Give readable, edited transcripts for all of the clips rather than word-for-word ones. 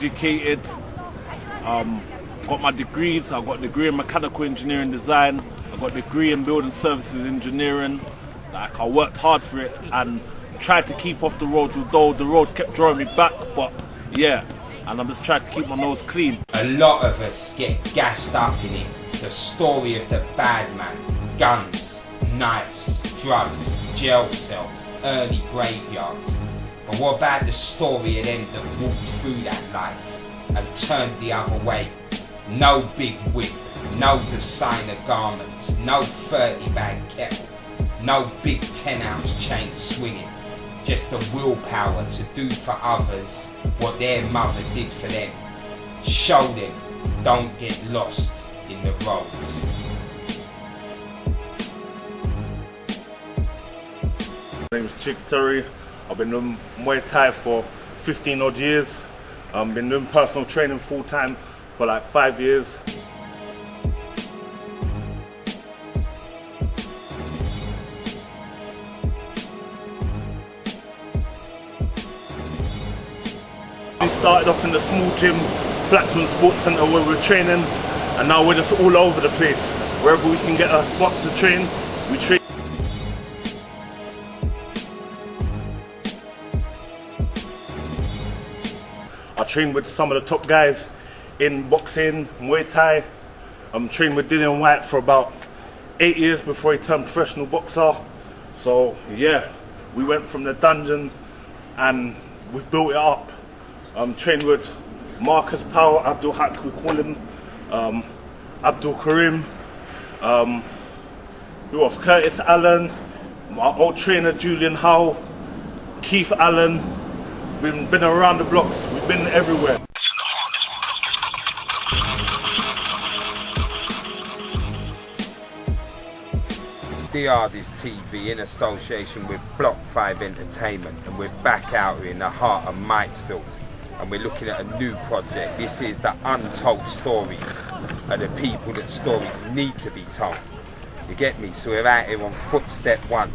educated. Got my degrees. I got a degree in mechanical engineering design. I got a degree in building services engineering. Like, I worked hard for it and tried to keep off the roads, although the roads kept drawing me back. But yeah, and I'm just trying to keep my nose clean. A lot of us get gassed up in it. The story of the bad man. Guns, knives, drugs, jail cells, early graveyards. But what about the story of them that walked through that life and turned the other way? No big whip, no designer garments, no 30-bag kettle, no big 10-ounce chain swinging. Just the willpower to do for others what their mother did for them. Show them, don't get lost in the roads. My name is Chigs. I've been doing Muay Thai for 15 odd years. I've been doing personal training full time for like 5 years. We started off in the small gym, Flaxman Sports Centre, where we're training, and now we're just all over the place. Wherever we can get a spot to train, we train. I train with some of the top guys in boxing, Muay Thai. I'm trained with Dillian White for about 8 years before he turned professional boxer. So yeah, we went from the dungeon and we've built it up. I'm trained with Marcus Powell, Abdul Haq, we call him, Abdul Karim, who else? Curtis Allen, my old trainer Julian Howe, Keith Allen. We've been around the blocks, we've been everywhere. DARDEST TV in association with Block 5 Entertainment, and we're back out here in the heart of MYATTS, and we're looking at a new project. This is the untold stories of the people that stories need to be told. You get me? So we're out here on Footstep 1.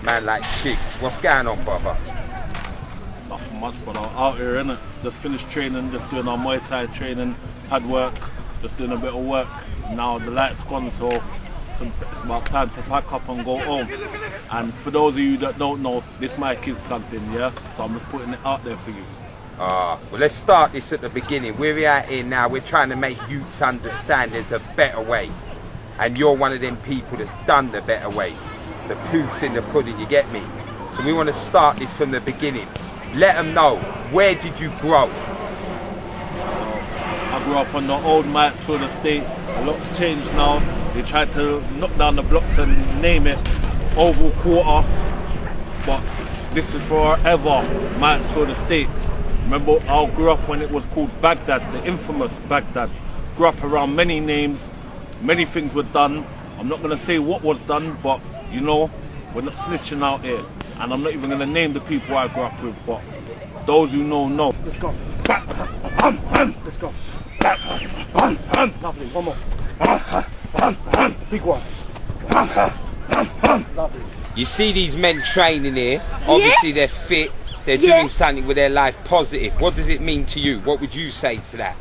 Man like Chigs. What's going on, brother? Nothing much, but I'm out here, innit? Just finished training, just doing our Muay Thai training, had work, just doing a bit of work. Now the light's gone, so it's about time to pack up and go home. And for those of you that don't know, this mic is plugged in, yeah? So I'm just putting it out there for you. Well, let's start this at the beginning. We're out here now, we're trying to make youths understand there's a better way. And you're one of them people that's done the better way. The proof's in the pudding, you get me? So we want to start this from the beginning. Let them know, where did you grow? I grew up on the old MYATTS estate. A lot's changed now. They tried to knock down the blocks and name it Oval Quarter. But this is forever MYATTS estate. Remember, I grew up when it was called Baghdad, the infamous Baghdad. Grew up around many names, many things were done. I'm not going to say what was done, but you know, we're not snitching out here. And I'm not even going to name the people I grew up with, but those who know. Let's go. Let's go. Lovely, one more. Big one. Lovely. You see these men training here, obviously they're fit, they're doing something with their life positive. What does it mean to you? What would you say to that?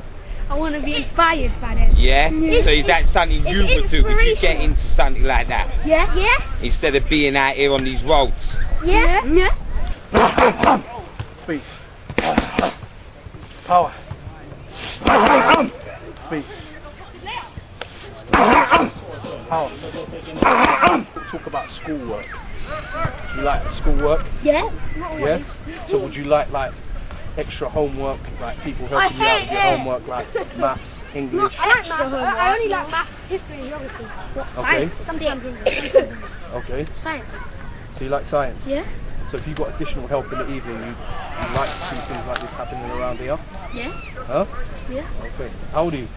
I want to be inspired by them. Yeah? So is that something you would do? Would you get into something like that? Yeah. Yeah. Instead of being out here on these roads? Yeah. Yeah. Speed. Power. Speed. Power. Talk about schoolwork. Do you like schoolwork? Yeah. Yeah? So would you like extra homework, like people helping you out with your homework, like maths, English? I like maths. I only like maths, history, and geography. What? Science? Sometimes English. Okay. Science. So you like science? Yeah. So if you got additional help in the evening, you like to see things like this happening around here? Yeah. Huh? Yeah. Okay. How old are you?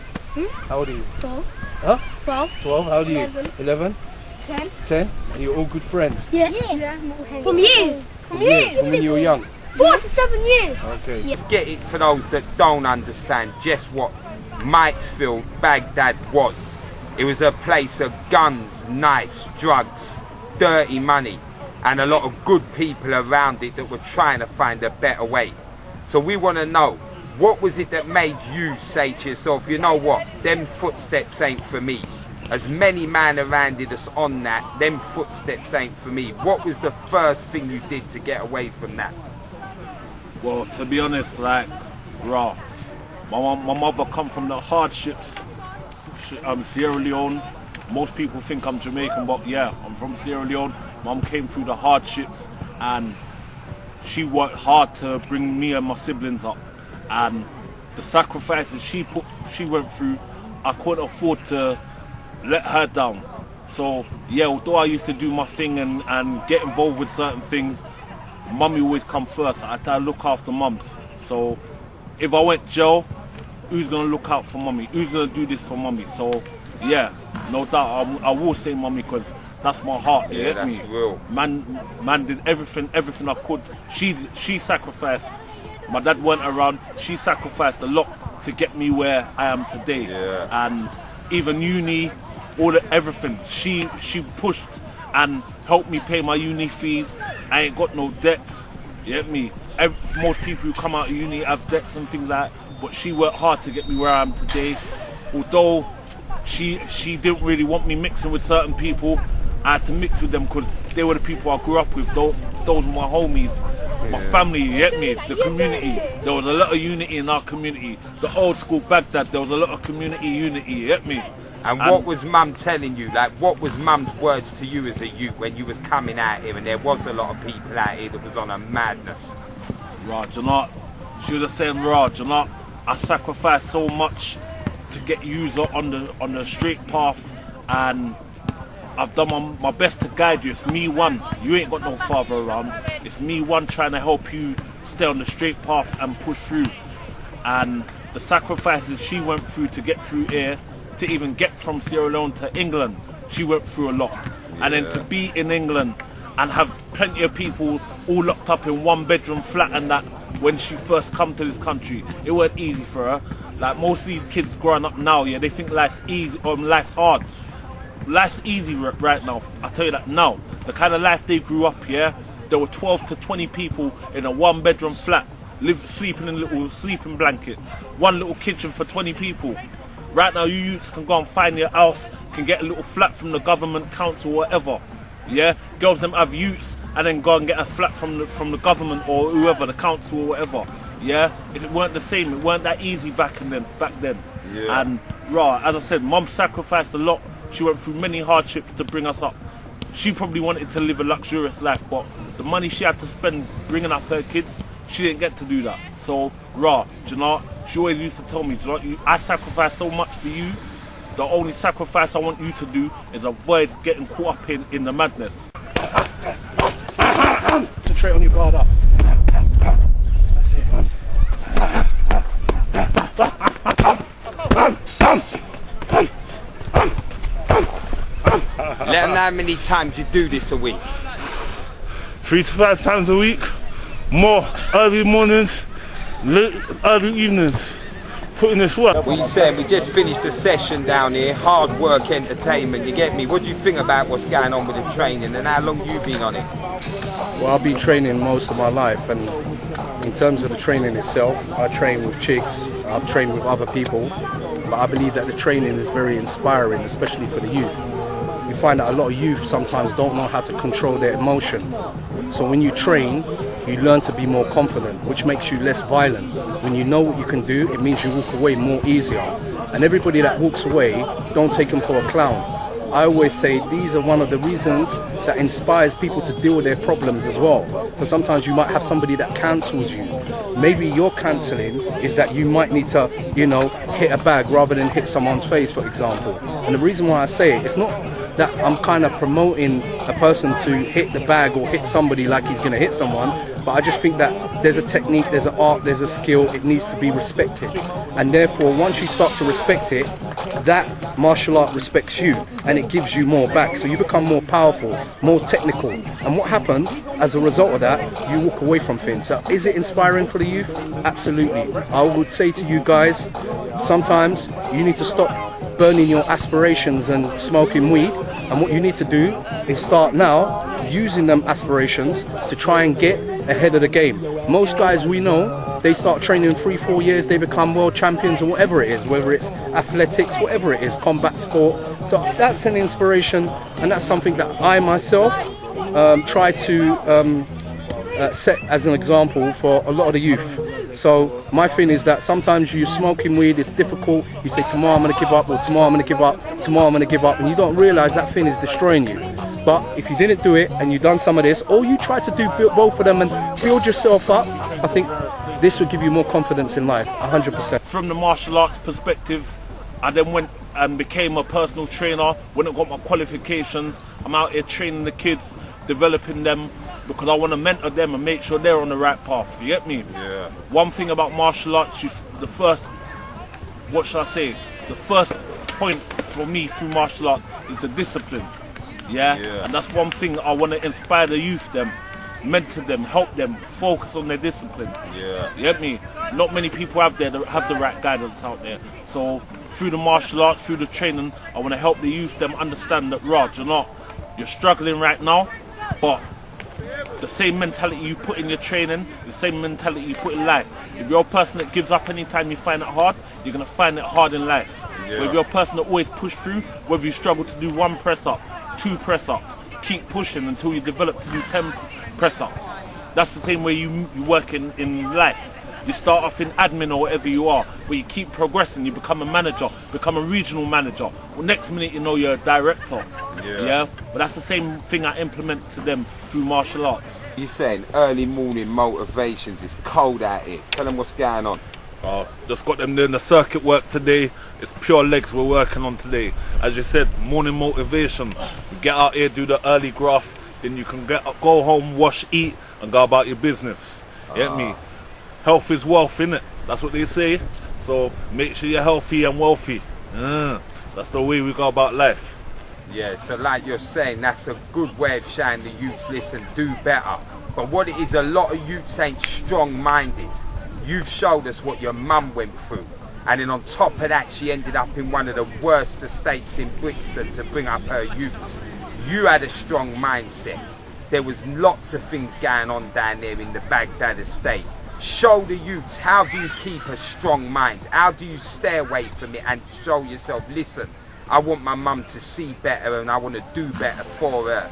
How old are you? 12. Huh? 12. 12? How old are you? 11. 11? 10. 10? And you're all good friends? Yeah. From years. From when you were young? 4 to 7 years. Okay. Let's get it for those that don't understand just what MYATTS Baghdad was. It was a place of guns, knives, drugs, dirty money, and a lot of good people around it that were trying to find a better way. So we want to know, what was it that made you say to yourself, you know what, them footsteps ain't for me? As many man around it as on that, them footsteps ain't for me. What was the first thing you did to get away from that? Well, to be honest, like, raw. My mother come from the hardships. Sierra Leone. Most people think I'm Jamaican, but yeah, I'm from Sierra Leone. Mum came through the hardships, and she worked hard to bring me and my siblings up. And the sacrifices she went through, I couldn't afford to let her down. So yeah, although I used to do my thing and get involved with certain things, mummy always come first. I had to look after mums. So if I went jail, who's gonna look out for mummy? Who's gonna do this for mummy? So yeah, no doubt I will say mummy, because that's my heart. You get me? Real. Man did everything I could. She sacrificed. My dad weren't around. She sacrificed a lot to get me where I am today. Yeah. And even uni, everything. She pushed and helped me pay my uni fees. I ain't got no debts. You get me? Most people who come out of uni have debts and things like that, but she worked hard to get me where I am today. Although she didn't really want me mixing with certain people, I had to mix with them because they were the people I grew up with. Those were my homies, my family, you get me? The community. There was a lot of unity in our community. The old school Baghdad, there was a lot of community unity, you get me? And what was mum telling you? Like, what was mum's words to you as a youth when you was coming out here and there was a lot of people out here that was on a madness? Raj, you know, she was saying, Raj, you know, I sacrificed so much to get you on the straight path, and I've done my best to guide you. It's me one. You ain't got no father around. It's me one trying to help you stay on the straight path and push through. And the sacrifices she went through to get through here, to even get from Sierra Leone to England, she went through a lot. Yeah. And then to be in England and have plenty of people all locked up in one bedroom flat and that, when she first come to this country, it weren't easy for her. Like most of these kids growing up now, yeah, they think life's easy, life's hard. Life's easy right now, I tell you that now. The kind of life they grew up, yeah, there were 12 to 20 people in a one bedroom flat, sleeping in little sleeping blankets, one little kitchen for 20 people. Right now, you youths can go and find your house, can get a little flat from the government, council, whatever. Yeah, girls them have youths and then go and get a flat from the government or whoever, the council or whatever. Yeah, it weren't the same. It weren't that easy back then. Yeah. And as I said, mum sacrificed a lot. She went through many hardships to bring us up. She probably wanted to live a luxurious life, but the money she had to spend bringing up her kids, she didn't get to do that. So, you know, she always used to tell me, I sacrificed so much for you. The only sacrifice I want you to do is avoid getting caught up in the madness. Concentrate on your guard up. That's it. Let them know how many times you do this a week. 3 to 5 times a week. More early mornings, late early evenings. Putting this work. Well, you said we just finished a session down here, hard work entertainment, you get me? What do you think about what's going on with the training and how long you been on it? Well, I've been training most of my life, and in terms of the training itself, I train with Chigs, I've trained with other people, but I believe that the training is very inspiring, especially for the youth. You find that a lot of youth sometimes don't know how to control their emotion. So when you train, you learn to be more confident, which makes you less violent. When you know what you can do, it means you walk away more easier. And everybody that walks away, don't take them for a clown. I always say these are one of the reasons that inspires people to deal with their problems as well. So sometimes you might have somebody that cancels you. Maybe your cancelling is that you might need to, you know, hit a bag rather than hit someone's face, for example. And the reason why I say it's not that I'm kind of promoting a person to hit the bag or hit somebody like he's going to hit someone, but I just think that there's a technique, there's an art, there's a skill, it needs to be respected. And therefore, once you start to respect it, that martial art respects you and it gives you more back. So you become more powerful, more technical. And what happens as a result of that, you walk away from things. So is it inspiring for the youth? Absolutely. I would say to you guys, sometimes you need to stop burning your aspirations and smoking weed, and what you need to do is start now using them aspirations to try and get ahead of the game. Most guys we know, they start training 3-4 years, they become world champions or whatever it is, whether it's athletics, whatever it is, combat sport. So that's an inspiration, and that's something that I myself try to set as an example for a lot of the youth. So my thing is that sometimes you smoking weed, it's difficult. You say tomorrow I'm going to give up, or tomorrow I'm going to give up, tomorrow I'm going to give up, and you don't realize that thing is destroying you. But if you didn't do it and you've done some of this, or you try to do both of them and build yourself up, I think this will give you more confidence in life, 100%. From the martial arts perspective, I then went and became a personal trainer. When I got my qualifications, I'm out here training the kids, developing them, because I want to mentor them and make sure they're on the right path. You get me? Yeah. One thing about martial arts, the first point for me through martial arts is the discipline. Yeah? And that's one thing I want to inspire the youth, them, mentor them, help them focus on their discipline. Yeah. You get me? Not many people have the right guidance out there. So through the martial arts, through the training, I want to help the youth them understand that, Raj, you're struggling right now, but the same mentality you put in your training, the same mentality you put in life. If you're a person that gives up anytime you find it hard, you're going to find it hard in life. But if you're a person that always push through, whether you struggle to do 1 press up, 2 press ups, keep pushing until you develop to do 10 press ups. That's the same way you work in life. You start off in admin or whatever you are, but you keep progressing, you become a manager, become a regional manager. Well, next minute you know you're a director. Yeah? But that's the same thing I implement to them through martial arts. You're saying early morning motivations, it's cold out here. Tell them what's going on. Just got them doing the circuit work today. It's pure legs we're working on today. As you said, morning motivation. You get out here, do the early graft, then you can go home, wash, eat, and go about your business. You get me? Health is wealth, innit? That's what they say. So make sure you're healthy and wealthy. That's the way we go about life. Yeah, so like you're saying, that's a good way of showing the youths, listen, do better. But what it is, a lot of youths ain't strong-minded. You've showed us what your mum went through. And then on top of that, she ended up in one of the worst estates in Brixton to bring up her youths. You had a strong mindset. There was lots of things going on down there in the Baghdad estate. Show the youths, how do you keep a strong mind? How do you stay away from it and show yourself, listen, I want my mum to see better and I want to do better for her.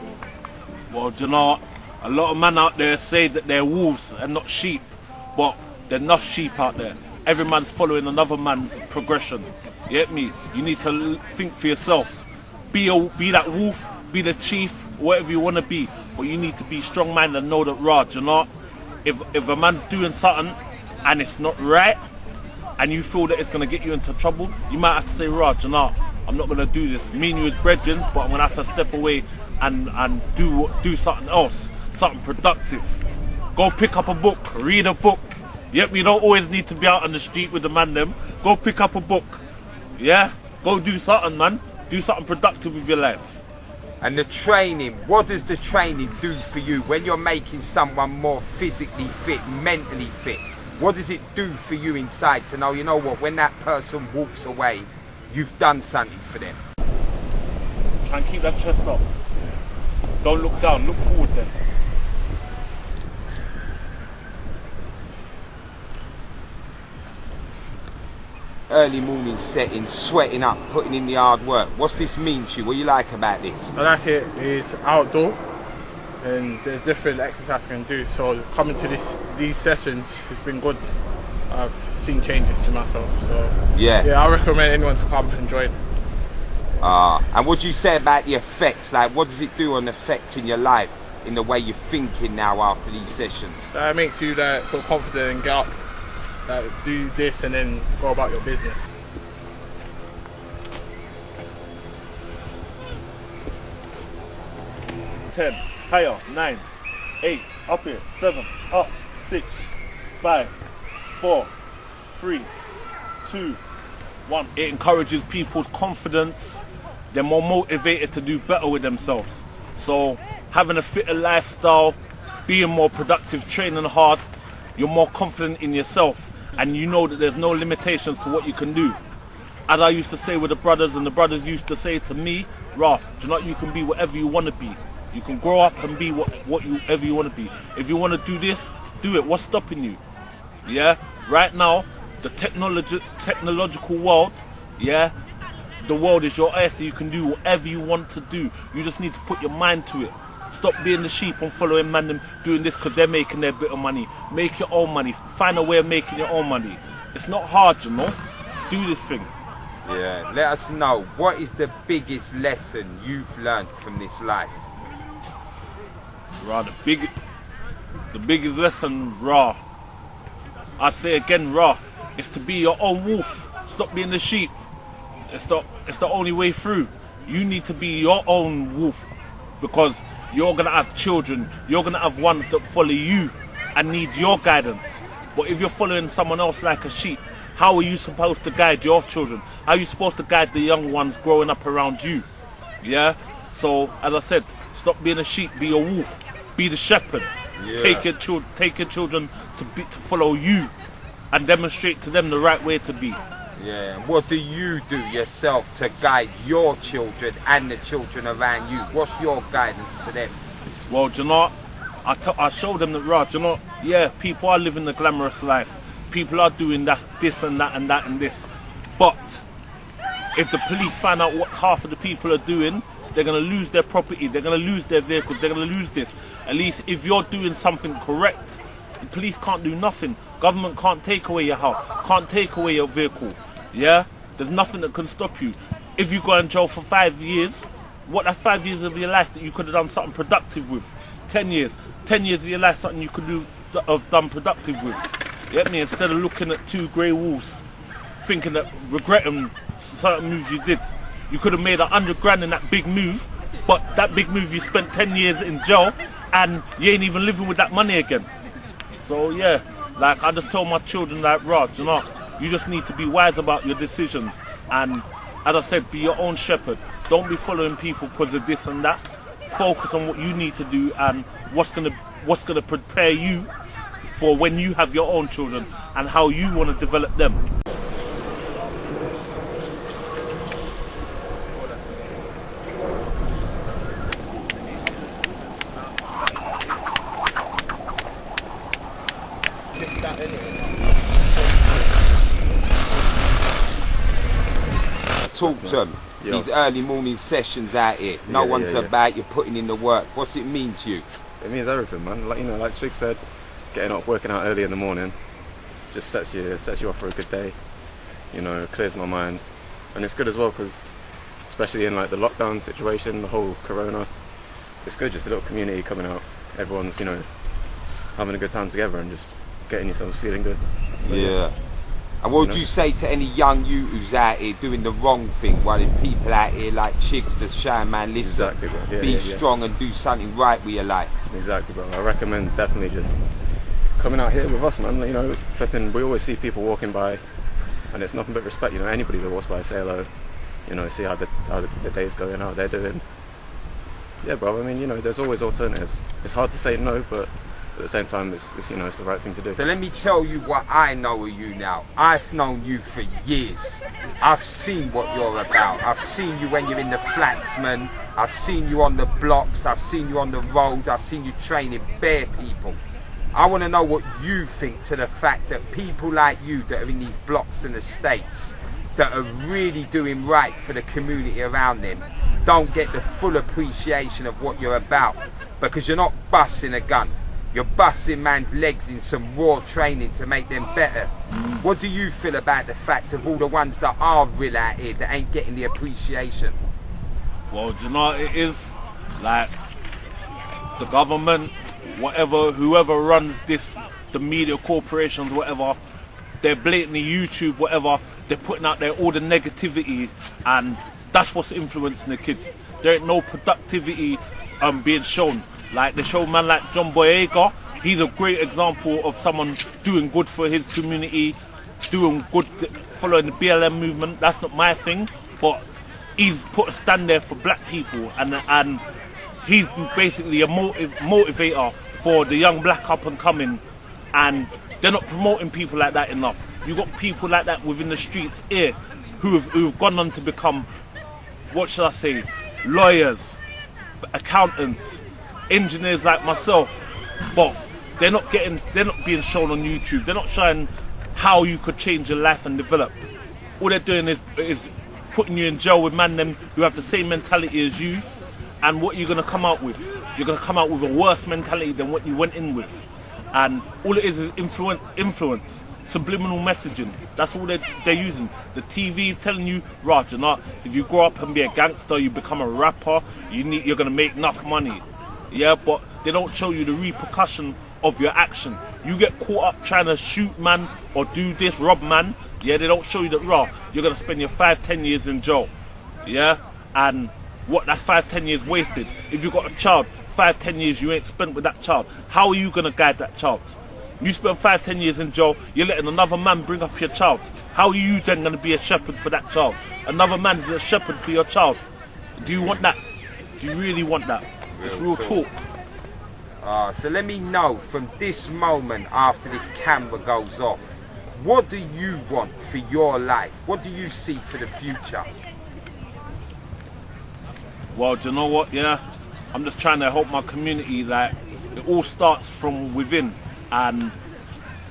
Well, do you know, a lot of men out there say that they're wolves and not sheep, but there's enough sheep out there. Every man's following another man's progression. You get me? You need to think for yourself. Be that wolf, be the chief, whatever you want to be, but you need to be strong-minded and know that, Raj, you know, if a man's doing something and it's not right, and you feel that it's going to get you into trouble, you might have to say, Raj, you know, I'm not going to do this. Me and you as brethren, but I'm going to have to step away and do something else, something productive. Go pick up a book, read a book. Yep, you don't always need to be out on the street with the man them. Go pick up a book. Yeah? Go do something, man. Do something productive with your life. And the training, what does the training do for you when you're making someone more physically fit, mentally fit? What does it do for you inside to know, you know what, when that person walks away, you've done something for them? Try and keep that chest up. Don't look down, look forward then. Early morning setting, sweating up, putting in the hard work. What's this mean to you? What do you like about this? I like it is outdoor and there's different exercises I can do. So coming to these sessions has been good. I've seen changes to myself. So yeah, I recommend anyone to come and join. And what do you say about the effects? Like, what does it do on affecting your life in the way you're thinking now after these sessions? It makes you feel confident and get up. Do this and then go about your business. 10, higher, 9, 8, up here, 7, up, 6, 5, 4, 3, 2, 1. It encourages people's confidence. They're more motivated to do better with themselves. So having a fitter lifestyle, being more productive, training hard, you're more confident in yourself. And you know that there's no limitations to what you can do. As I used to say with the brothers, and the brothers used to say to me, Rah, do you know what, you can be whatever you want to be. You can grow up and be whatever you want to be. If you want to do this, do it. What's stopping you? Yeah, right now, the technological world, yeah, the world is your oyster. You can do whatever you want to do. You just need to put your mind to it. Stop being the sheep and following man them doing this because they're making their bit of money. Make your own money. Find a way of making your own money. It's not hard, you know. Do this thing. Yeah, let us know, what is the biggest lesson you've learned from this life? Raw, the biggest lesson, Raw, I say again, Raw, is to be your own wolf. Stop being the sheep. It's the only way through. You need to be your own wolf, because you're gonna have children, you're gonna have ones that follow you and need your guidance. But if you're following someone else like a sheep, how are you supposed to guide your children? How are you supposed to guide the young ones growing up around you? Yeah? So, as I said, stop being a sheep, be a wolf, be the shepherd. Yeah. Take your children to follow you and demonstrate to them the right way to be. Yeah, and what do you do yourself to guide your children and the children around you? What's your guidance to them? Well, do you know, I show them that, right, do you know, yeah, people are living the glamorous life. People are doing that, this and that and that and this. But if the police find out what half of the people are doing, they're going to lose their property, they're going to lose their vehicles, they're going to lose this. At least if you're doing something correct, the police can't do nothing. Government can't take away your house, can't take away your vehicle. Yeah? There's nothing that can stop you. If you go in jail for 5 years, that's 5 years of your life that you could have done something productive with. 10 years. 10 years of your life, something you could have done productive with. You get me? Instead of looking at two grey wolves, thinking that, regretting certain moves you did. You could have made 100 grand in that big move, but that big move you spent 10 years in jail and you ain't even living with that money again. So yeah, like I just tell my children, like, Rod, you know, you just need to be wise about your decisions, and as I said, be your own shepherd. Don't be following people because of this and that. Focus on what you need to do and what's gonna prepare you for when you have your own children and how you want to develop them. Talk to them. These early morning sessions out here. No one's about you putting in the work. What's it mean to you? It means everything, man. Like, you know, like Chigs said, getting up, working out early in the morning, just sets you off for a good day. You know, clears my mind, and it's good as well because, especially in like the lockdown situation, the whole Corona, it's good. Just a little community coming out. Everyone's, you know, having a good time together and just getting yourselves feeling good. So, yeah. And what would you say to any young youth who's out here doing the wrong thing, while there's people out here like Chigs that's showing, man, listen, exactly, bro. Yeah, be strong and do something right with your life. Exactly, bro. I recommend definitely just coming out here with us, man. You know, flipping, we always see people walking by, and it's nothing but respect. You know, anybody that walks by, say hello. You know, see how the day's going, how they're doing. Yeah, bro. I mean, you know, there's always alternatives. It's hard to say no, but at the same time, it's you know, it's the right thing to do. So let me tell you what I know of you now. I've known you for years. I've seen what you're about. I've seen you when you're in the flatsman. I've seen you on the blocks. I've seen you on the road. I've seen you training bare people. I want to know what you think to the fact that people like you that are in these blocks and estates that are really doing right for the community around them don't get the full appreciation of what you're about, because you're not busting a gun. You're busting man's legs in some raw training to make them better. What do you feel about the fact of all the ones that are real out here that ain't getting the appreciation? Well, do you know what it is? Like, the government, whatever, whoever runs this, the media corporations, whatever, they're blatantly YouTube, whatever, they're putting out there all the negativity, and that's what's influencing the kids. There ain't no productivity being shown. Like, they show a man like John Boyega, he's a great example of someone doing good for his community, doing good, following the BLM movement. That's not my thing, but he's put a stand there for black people, and he's basically a motivator for the young black up and coming, and they're not promoting people like that enough. You've got people like that within the streets here who've gone on to become, what should I say, lawyers, accountants, engineers like myself, but they're not being shown on YouTube. They're not showing how you could change your life and develop. All they're doing is putting you in jail with man them who have the same mentality as you. And what you're gonna come out with? You're gonna come out with a worse mentality than what you went in with. And all it is influence, subliminal messaging. That's all they're using. The TV is telling you, Raj, if you grow up and be a gangster, you become a rapper, you're gonna make enough money. Yeah, but they don't show you the repercussion of your action. You get caught up trying to shoot man or do this, rob man. Yeah, they don't show you that you're gonna spend your 5-10 years in jail. Yeah, and what, that's 5-10 years wasted. If you've got a child, 5-10 years you ain't spent with that child. How are you gonna guide that child? You spend 5-10 years in jail, you're letting another man bring up your child. How are you then gonna be a shepherd for that child? Another man is a shepherd for your child. Do you want that? Do you really want that? It's real talk. So let me know from this moment after this camera goes off, what do you want for your life? What do you see for the future? Well, do you know what? Yeah, I'm just trying to help my community. Like, it all starts from within, and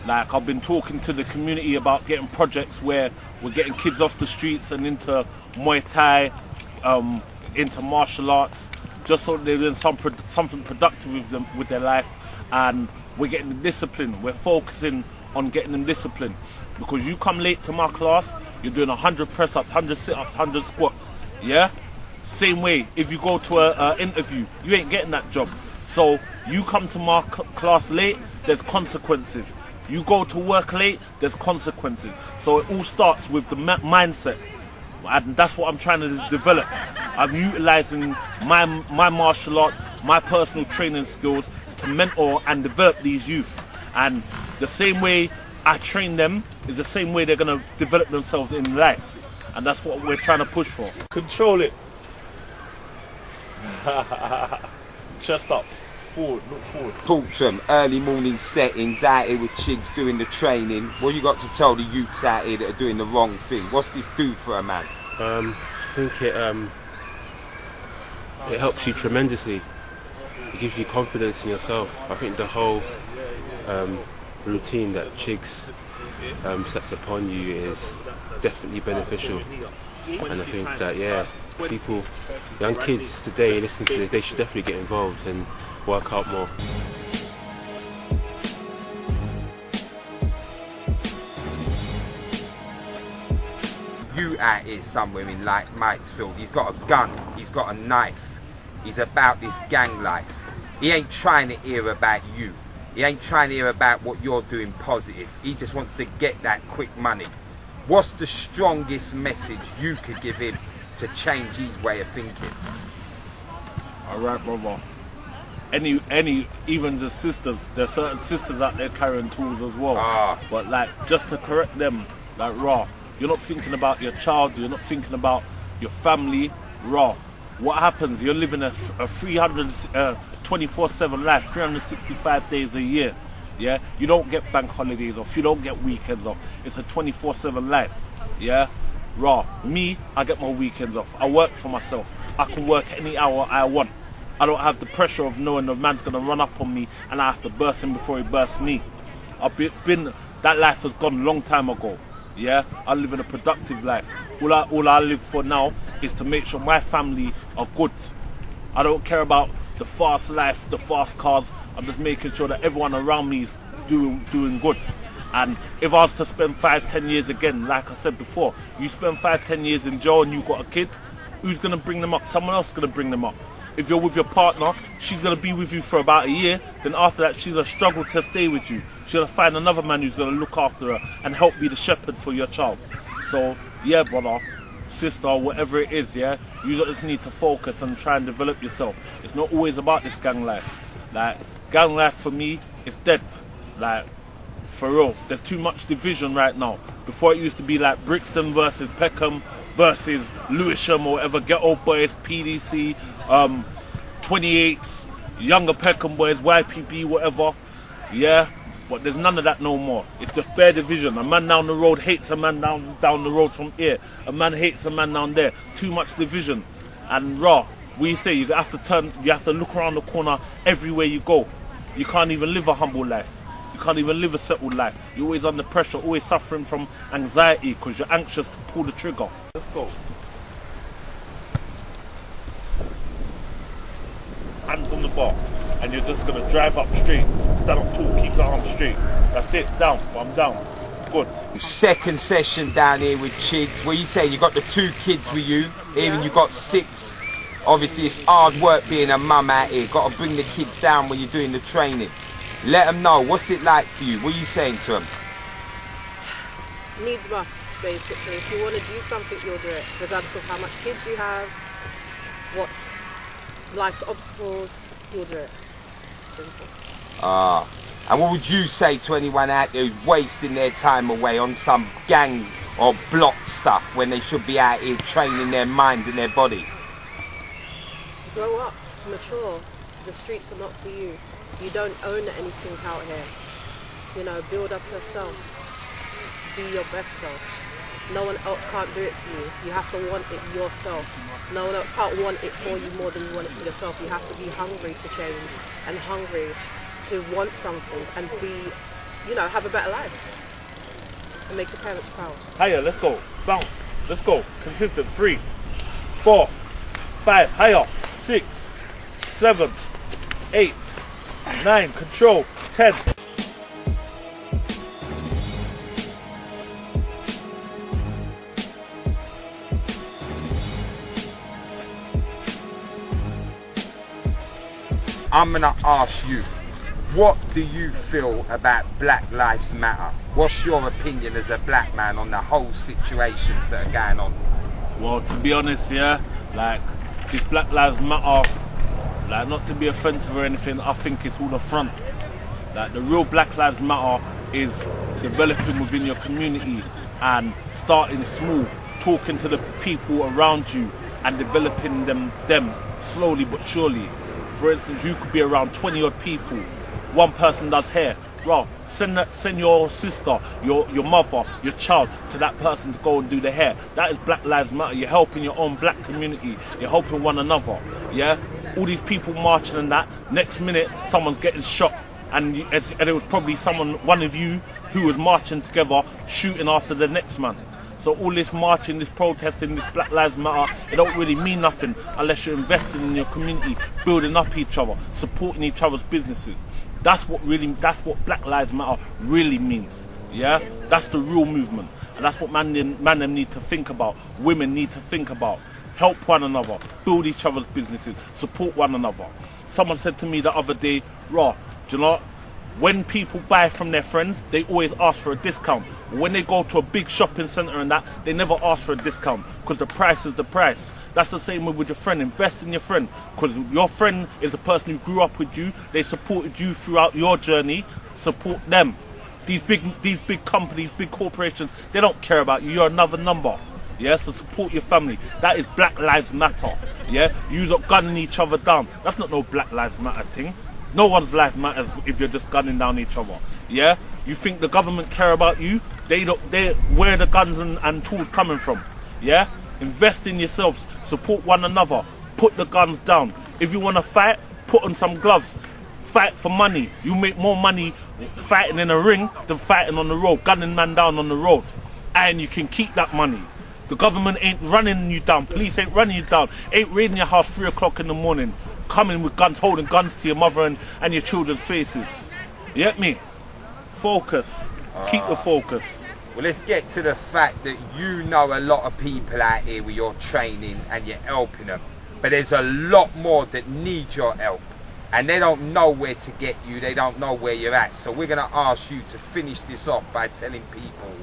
like I've been talking to the community about getting projects where we're getting kids off the streets and into Muay Thai, into martial arts, just so they're doing something productive with their life, and we're getting them discipline. We're focusing on getting them discipline, because you come late to my class, you're doing 100 press-ups, 100 sit-ups, 100 squats. Yeah. Same way, if you go to an interview, you ain't getting that job. So you come to my class late, there's consequences. You go to work late, there's consequences. So it all starts with the mindset, and that's what I'm trying to develop. I'm utilizing my martial art, my personal training skills to mentor and develop these youth. And the same way I train them is the same way they're gonna develop themselves in life. And that's what we're trying to push for. Control it. Chest up, forward, look forward. Talk to them, early morning settings, out here with Chigs doing the training. What you got to tell the youths out here that are doing the wrong thing? What's this do for a man? I think it helps you tremendously. It gives you confidence in yourself. I think the whole routine that Chigs sets upon you is definitely beneficial, and I think that, yeah, people, young kids today listening to this, they should definitely get involved and work out more. You out here somewhere in like Mitesfield, he's got a gun, he's got a knife, he's about this gang life. He ain't trying to hear about you. He ain't trying to hear about what you're doing positive. He just wants to get that quick money. What's the strongest message you could give him to change his way of thinking? Alright, brother. Even the sisters, there's certain sisters out there carrying tools as well. But like, just to correct them, like, you're not thinking about your child, you're not thinking about your family. What happens? You're living a 24/7 life, 365 days a year. Yeah, you don't get bank holidays off, you don't get weekends off. It's a 24/7 life. Yeah, me, I get my weekends off. I work for myself. I can work any hour I want. I don't have the pressure of knowing the man's gonna run up on me and I have to burst him before he bursts me. That life has gone a long time ago. Yeah, I live in a productive life. All I live for now is to make sure my family are good. I don't care about the fast life, the fast cars. I'm just making sure that everyone around me is doing good. And if I was to spend 5-10 years again, like I said before, you spend 5-10 years in jail and you've got a kid, who's gonna bring them up? Someone else is gonna bring them up. If you're with your partner, she's gonna be with you for about a year, then after that she's gonna struggle to stay with you. She's gonna find another man who's gonna look after her and help be the shepherd for your child. So yeah, brother, sister, whatever it is, yeah, you just need to focus and try and develop yourself. It's not always about this gang life. Like, gang life for me is dead. Like, for real, there's too much division right now. Before it used to be like Brixton versus Peckham versus Lewisham or whatever, Ghetto Boys, PDC, 28s, Younger Peckham Boys, YPP, whatever. Yeah, but there's none of that no more. It's just bare division. A man down the road hates a man down the road from here. A man hates a man down there. Too much division. And we say you have to look around the corner everywhere you go. you can't even live a humble life. You can't even live a settled life. You're always under pressure, always suffering from anxiety because you're anxious to pull the trigger. Let's go. Hands on the bar, and you're just gonna drive up straight, stand up tall, keep the arm straight. That's it, down, I'm down. Good. Second session down here with Chigs. What are you saying? You got the 2 kids with you, even you got 6. Obviously it's hard work being a mum out here. Got to bring the kids down when you're doing the training. Let them know, what's it like for you? What are you saying to them? Needs must, basically. If you want to do something, you'll do it, regardless of how much kids you have, what's life's obstacles, you'll do it. Simple. And what would you say to anyone out there who's wasting their time away on some gang or block stuff when they should be out here training their mind and their body? Grow up, mature. The streets are not for you. You don't own anything out here. You know, build up yourself. Be your best self. No one else can't do it for you. You have to want it yourself. No one else can't want it for you more than you want it for yourself. You have to be hungry to change and hungry to want something and be, you know, have a better life and make your parents proud. Higher, let's go. Bounce. Let's go. Consistent. 3, 4, 5. Higher. 6, 7, 8, 9. Control. 10. I'm gonna ask you, what do you feel about Black Lives Matter? What's your opinion as a black man on the whole situations that are going on? Well, to be honest, yeah, like this Black Lives Matter, like not to be offensive or anything, I think it's all the front. Like the real Black Lives Matter is developing within your community and starting small, talking to the people around you and developing them slowly but surely. For instance, you could be around 20 odd people. One person does hair. Bro, send your sister, your mother, your child to that person to go and do the hair. That is Black Lives Matter. You're helping your own black community. You're helping one another. Yeah? All these people marching and that. Next minute, someone's getting shot. And it was probably one of you who was marching together, shooting after the next man. So all this marching, this protesting, this Black Lives Matter, it don't really mean nothing unless you're investing in your community, building up each other, supporting each other's businesses. That's what Black Lives Matter really means. Yeah? That's the real movement. And that's what man them need to think about, women need to think about. Help one another, build each other's businesses, support one another. Someone said to me the other day, do you know what? When people buy from their friends, they always ask for a discount. When they go to a big shopping centre and that, they never ask for a discount because the price is the price. That's the same way with your friend. Invest in your friend because your friend is the person who grew up with you. They supported you throughout your journey. Support them. These big companies, big corporations, they don't care about you. You're another number. Yeah, so support your family. That is Black Lives Matter. Yeah, you not gunning each other down. That's not no Black Lives Matter thing. No one's life matters if you're just gunning down each other. Yeah? You think the government care about you? Where the guns and tools coming from? Yeah? Invest in yourselves. Support one another. Put the guns down. If you want to fight, put on some gloves. Fight for money. You make more money fighting in a ring than fighting on the road, gunning man down on the road. And you can keep that money. The government ain't running you down. Police ain't running you down. Ain't raiding your house 3 o'clock in the morning. Coming with guns, holding guns to your mother and your children's faces. You get me? Focus. Keep the focus. Well, let's get to the fact that you know a lot of people out here with your training and you're helping them. But there's a lot more that need your help. And they don't know where to get you. They don't know where you're at. So we're going to ask you to finish this off by telling people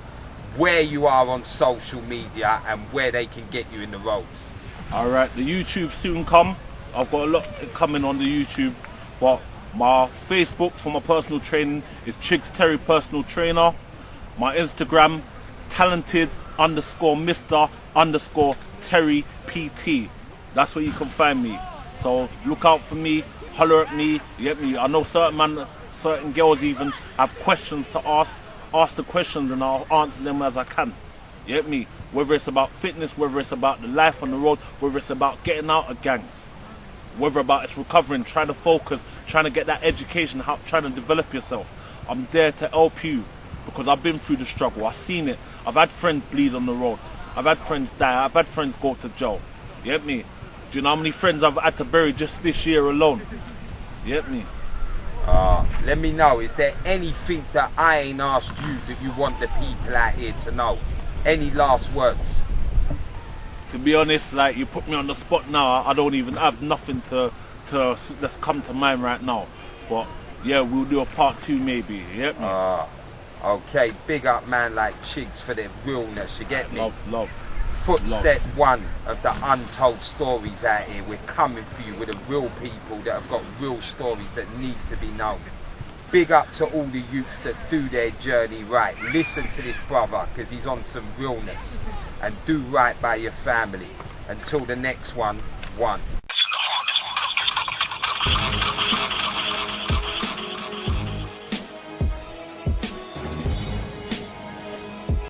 where you are on social media and where they can get you in the roads. Alright, the YouTube soon come. I've got a lot coming on the YouTube, but my Facebook for my personal training is Chigs Terry Personal Trainer. My Instagram, talented_Mr_Terry PT. That's where you can find me. So look out for me, holler at me, you get me? I know certain girls even have questions to ask. Ask the questions and I'll answer them as I can. You get me? Whether it's about fitness, whether it's about the life on the road, whether it's about getting out of gangs. whether about it's recovering, trying to focus, trying to get that education, trying to develop yourself. I'm there to help you because I've been through the struggle. I've seen it. I've had friends bleed on the road. I've had friends die. I've had friends go to jail. You get me? Do you know how many friends I've had to bury just this year alone? You get me? Let me know, is there anything that I ain't asked you that you want the people out here to know? Any last words? To be honest, like, you put me on the spot now, I don't even have nothing that's come to mind right now. But yeah, we'll do a part 2 maybe, you get me? Okay, big up man like Chigs for their realness, you get me? Love. Footstep 1 of the untold stories out here. We're coming for you with the real people that have got real stories that need to be known. Big up to all the youths that do their journey right. Listen to this brother because he's on some realness. And do right by your family. Until the next one.